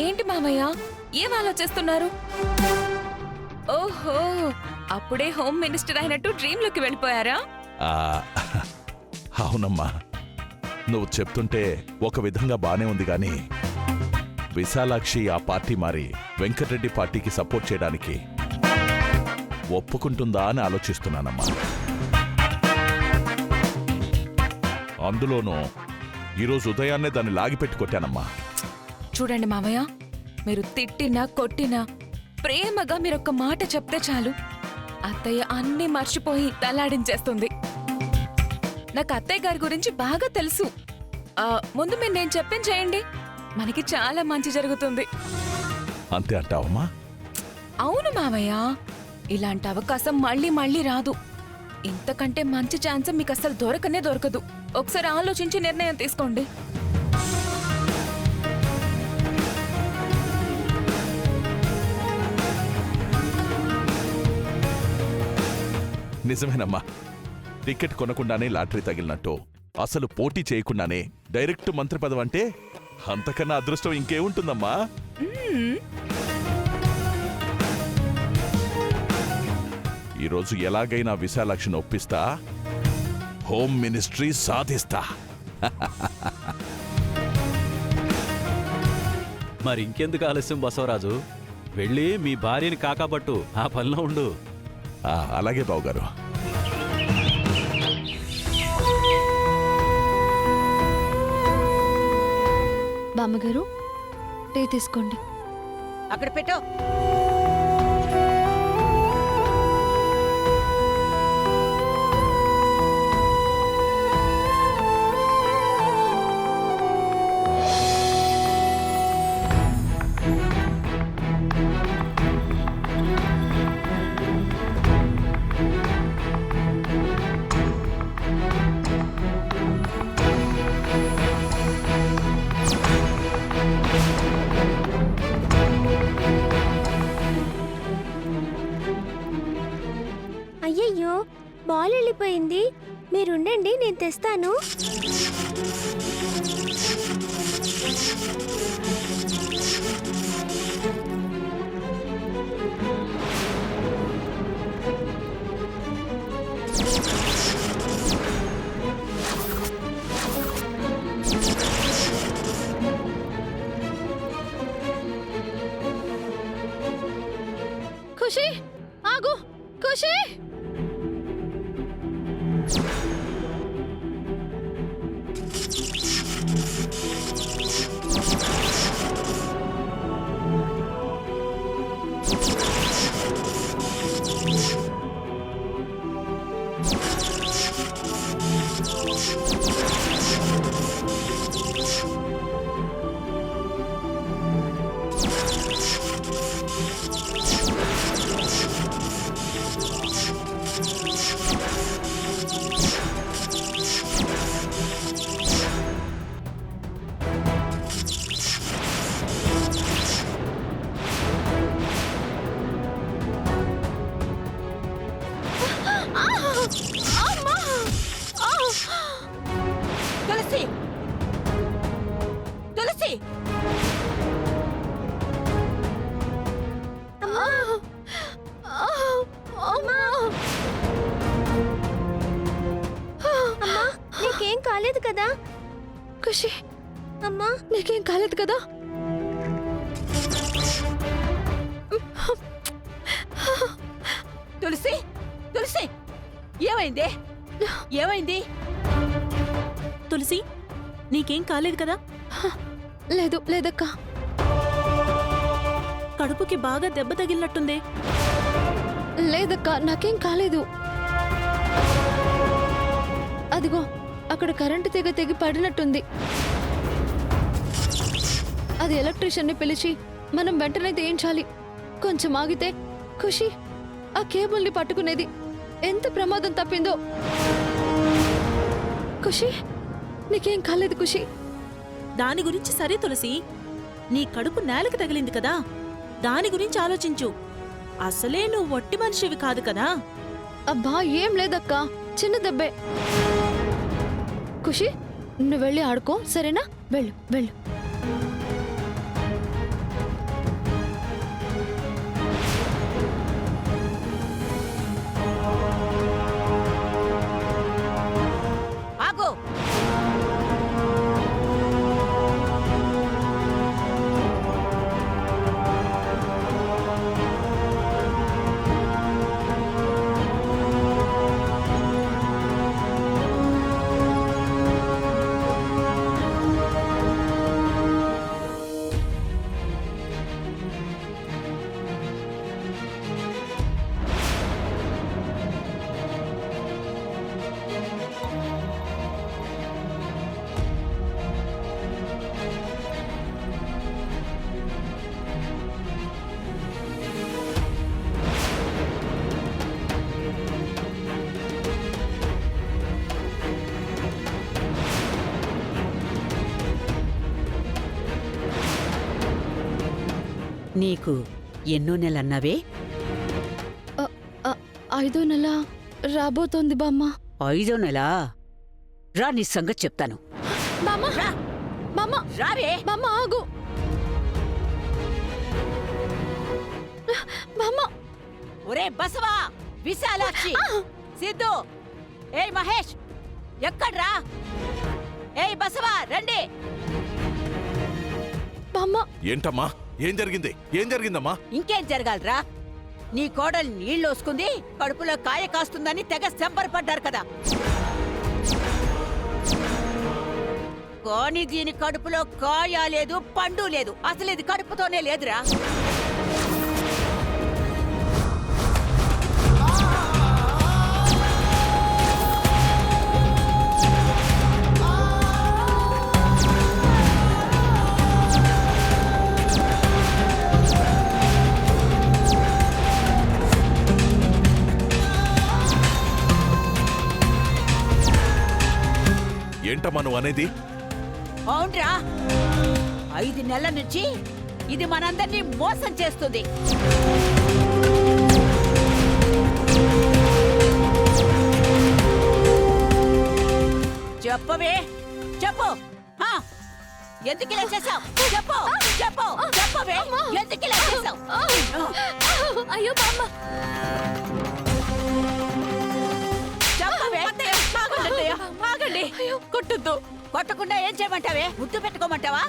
ఏంటి మామయ్య, ఏం ఆలోచిస్తున్నారు? ఓహో, అప్పుడే హోమ్ మినిస్టర్ అయినట్టు డ్రీమ్లోకి వెళ్ళిపోయారా? అవునమ్మా, నువ్వు చెప్తుంటే ఒక విధంగా బానే ఉంది గాని విశాలాక్షి ఆ పార్టీ మారి వెంకటరెడ్డి పార్టీకి సపోర్ట్ చేయడానికి ఒప్పుకుంటుందా అని ఆలోచిస్తున్నానమ్మా. అందులోనూ ఈరోజు ఉదయాన్నే దాన్ని లాగిపెట్టి కొట్టానమ్మా. చూడండి మామయ్య, మీరు తిట్టినా కొట్టినా ప్రేమగా మీరొక్క మాట చెప్తే చాలు అత్తయ్య అన్నీ మర్చిపోయి తలాడించేస్తుంది. నాకు అత్తయ్య గారి గురించి బాగా తెలుసు. ముందు మీరు నేను చెప్పింది చేయండి, మనకి చాలా మంచి జరుగుతుంది. అంతే అంటావమ్మా? అవును మామయ్య, ఇలాంటి అవకాశం మళ్ళీ మళ్ళీ రాదు. ఇంతకంటే మంచి ఛాన్స్ మీకు అసలు దొరకనే దొరకదు. ఒకసారి ఆలోచించి నిర్ణయం తీసుకోండి. నిజమేనమ్మా, టికెట్ కొనకుండానే లాటరీ తగిలినట్టు అసలు పోటీ చేయకుండానే డైరెక్ట్ మంత్రి పదవి అంటే అంతకన్నా అదృష్టం ఇంకేముంటుందమ్మా? ఈరోజు ఎలాగైనా విశాలాక్షిని ఒప్పిస్తా, హోమ్ మినిస్ట్రీ సాధిస్తా. మరి ఇంకెందుకు ఆలస్యం బసవరాజు? వెళ్ళి మీ భార్యని కాకాబట్టు, ఆ పనిలో ఉండు. అలాగే బావుగారు. బామ్మగారు, టీ తీసుకోండి. అక్కడ పెట్టో. అయ్యయ్యో, బాల్ వెళ్ళిపోయింది. మీరుండండి, నేను తెస్తాను. ఖుషి, ఆగు! ఖుషి! తులసి, తులసి! నీకేం కాలేదు కదా? ఖుషి, అమ్మా, నీకేం కాలేదు కదా? తులసి, తులసి! ఏమైంది? ఏమైంది? తులసి, నీకేం కాలేదు కదా? లేదు, లేదక్కా. కడుపుకి బాగా దెబ్బ తగిలినట్టుందే. లేదక్కా, నాకేం కాలేదు. అదిగో అక్కడ కరెంటు తీగ తెగి పడినట్టుంది. అది ఎలక్ట్రీషియన్ని పిలిచి మనం వెంటనే తీయించాలి. కొంచెం ఆగితే ఖుషి ఆ కేబుల్ని పట్టుకునేది. ఎంత ప్రమాదం తప్పిందో. ఖుషి, నీకేం కాలేదు ఖుషి? దాని గురించి సరే తులసి, నీ కడుపు నేలకు తగిలింది కదా, దాని గురించి ఆలోచించు. అసలే నువ్వు వట్టి మనిషివి కాదు కదా. అబ్బా, ఏం లేదక్కా, చిన్న దెబ్బే. ఖుషి, నువ్వు వెళ్ళి ఆడుకో సరేనా? వెళ్ళు వెళ్ళు. ఆగు. నీకు ఎన్నో నెలన్నావే? 5వ నెల రాబోతోంది బామ్మ. 5వ నెల? రా, నీ సంగతి చెప్తాను. బామ్మ రా, బామ్మ రావే. బామ్మ ఆగు. బామ్మ ఒరే బసవా, విశాలాక్షి, సిద్ధు, ఏయ్ మహేష్, ఎక్కడ్రా? ఏయ్ బసవా, రండి. బామ్మ ఏంటమ్మా, ఏం జరిగింది? ఏం జరిగిందమ్మా? ఇంకేం జరగాలరా? నీ కోడలు నీళ్ళోసుకుంది, కడుపులో కాయ కాస్తుందని తెగ శంబరపడ్డారు కదా. కానీ దీని కడుపులో కాయ లేదు, పండు లేదు. అసలు ఇది కడుపుతోనే లేదురా. ఏంటమ్మా నువ్వు అనేది? అవునరా, 5 నెలల నుంచి ఇది మనందరినీ మోసం చేస్తుంది. చెప్పవే, చెప్పు. హా, ఎందుకు ఇలా చేసావు? చెప్పు, చెప్పు, చెప్పవే, ఎందుకు ఇలా చేసావు? అయ్యో బామ్మ. చెప్పవే. ఆగండి, ఆగండి. అయ్యో కొట్టొద్దు. కొట్టకుండా ఏం చేయమంటావే? ముద్దు పెట్టుకోమంటావా?